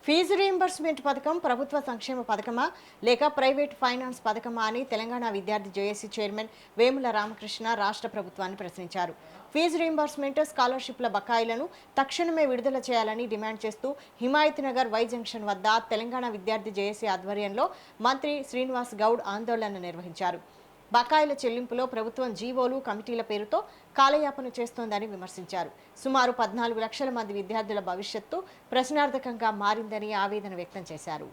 Fee reimbursement పథకం ప్రభుత్వ సంక్షేమ పథకమా లేక ప్రైవేట్ ఫైనాన్స్ పథకమా అని తెలంగాణ విద్యార్థి జేఏసీ చైర్మన్ వేముల రామకృష్ణ రాష్ట్ర ప్రభుత్వాన్ని ప్రశ్నించారు. ఫీజు రీయింబర్స్మెంట్, స్కాలర్షిప్ల బకాయిలను తక్షణమే విడుదల చేయాలని డిమాండ్ చేస్తూ హిమాయత్ నగర్ వై జంక్షన్ వద్ద తెలంగాణ విద్యార్థి జేఏసీ ఆధ్వర్యంలో మంత్రి శ్రీనివాస్ గౌడ్ ఆందోళన నిర్వహించారు. బకాయిల చెల్లింపులో ప్రభుత్వం జీవోలు, కమిటీల పేరుతో కాలయాపన చేస్తోందని విమర్శించారు. సుమారు 14 లక్షల మంది విద్యార్థుల భవిష్యత్తు ప్రశ్నార్థకంగా మారిందని ఆవేదన వ్యక్తం చేశారు.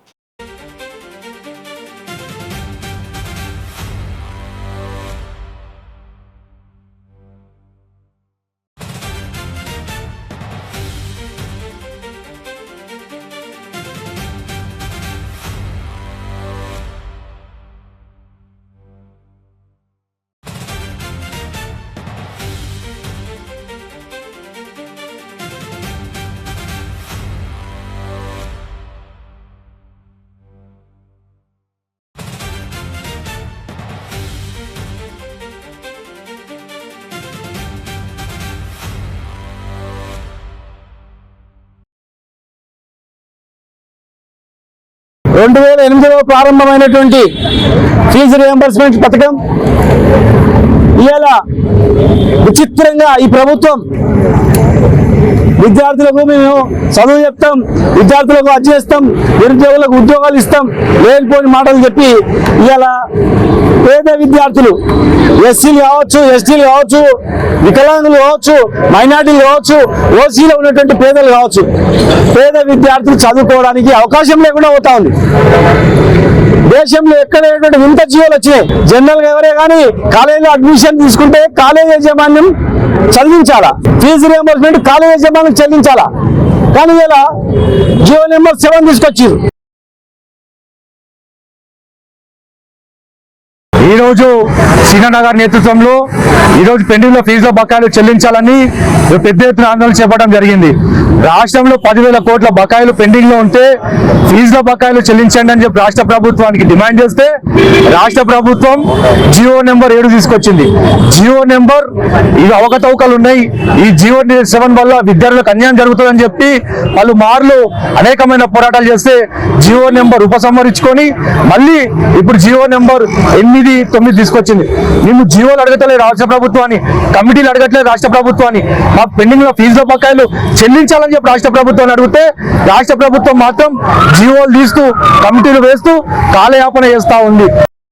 ప్రారంభమైనటువంటి ఫీజు రియంబర్స్మెంట్ పథకం ఇవాళ విచిత్రంగా ఈ ప్రభుత్వం విద్యార్థులకు మేము చదువు చెప్తాం, విద్యార్థులకు అది చేస్తాం, నిరుద్యోగులకు ఉద్యోగాలు ఇస్తాం, లేనిపోని మాటలు చెప్పి ఇవాళ పేద విద్యార్థులు ఎస్సీలు కావచ్చు, ఎస్టీలు కావచ్చు, వికలాంగులు కావచ్చు, మైనార్టీలు కావచ్చు, ఓసీలో ఉన్నటువంటి పేదలు కావచ్చు, పేద విద్యార్థులు చదువుకోవడానికి అవకాశం లేకుండా పోతా ఉంది. దేశంలో ఎక్కడైనటువంటి వింత జీవోలు వచ్చినాయి. జనరల్ గా ఎవరే కానీ కాలేజీలో అడ్మిషన్ తీసుకుంటే కాలేజ్ యాజమాన్యం చదివించాలా, ఫీజు రియంబర్స్మెంట్ కాలేజ్ యాజమాన్యం చెల్లించాలా. కానీ ఇలా జియో నెంబర్ 7 తీసుకొచ్చారు. ఈరోజు శ్రీనగర్ నేతృత్వంలో ఈరోజు పెండింగ్ లో ఫీజుల బకాయిలు చెల్లించాలని పెద్ద ఎత్తున ఆందోళన చేపట్టడం జరిగింది. రాష్ట్రంలో 10,000 కోట్ల బకాయిలు పెండింగ్ లో ఉంటే ఫీజుల బకాయిలు చెల్లించండి అని చెప్పి రాష్ట్ర ప్రభుత్వానికి డిమాండ్ చేస్తే రాష్ట్ర ప్రభుత్వం జియో నెంబర్ 7 తీసుకొచ్చింది. జియో నెంబర్ ఇవి అవకతవకలు ఉన్నాయి, ఈ జియో 7 వల్ల విద్యార్థులకు అన్యాయం జరుగుతుందని చెప్పి పలు మార్లు అనేకమైన పోరాటాలు చేస్తే జియో నెంబర్ ఉపసంహరించుకొని మళ్ళీ ఇప్పుడు జియో నెంబర్ 8, 9 తీసుకొచ్చింది. మేము జీవోలు అడగట్లేదు రాష్ట్ర ప్రభుత్వాన్ని, కమిటీలు అడగట్లేదు రాష్ట్ర ప్రభుత్వాన్ని, మా పెండింగ్ లో ఫీజుల బకాయిలు చెల్లించాలని చెప్పి రాష్ట్ర ప్రభుత్వాన్ని అడిగితే రాష్ట్ర ప్రభుత్వం మాత్రం జీవోలు తీస్తూ కమిటీలు వేస్తూ కాలయాపన చేస్తా ఉంది.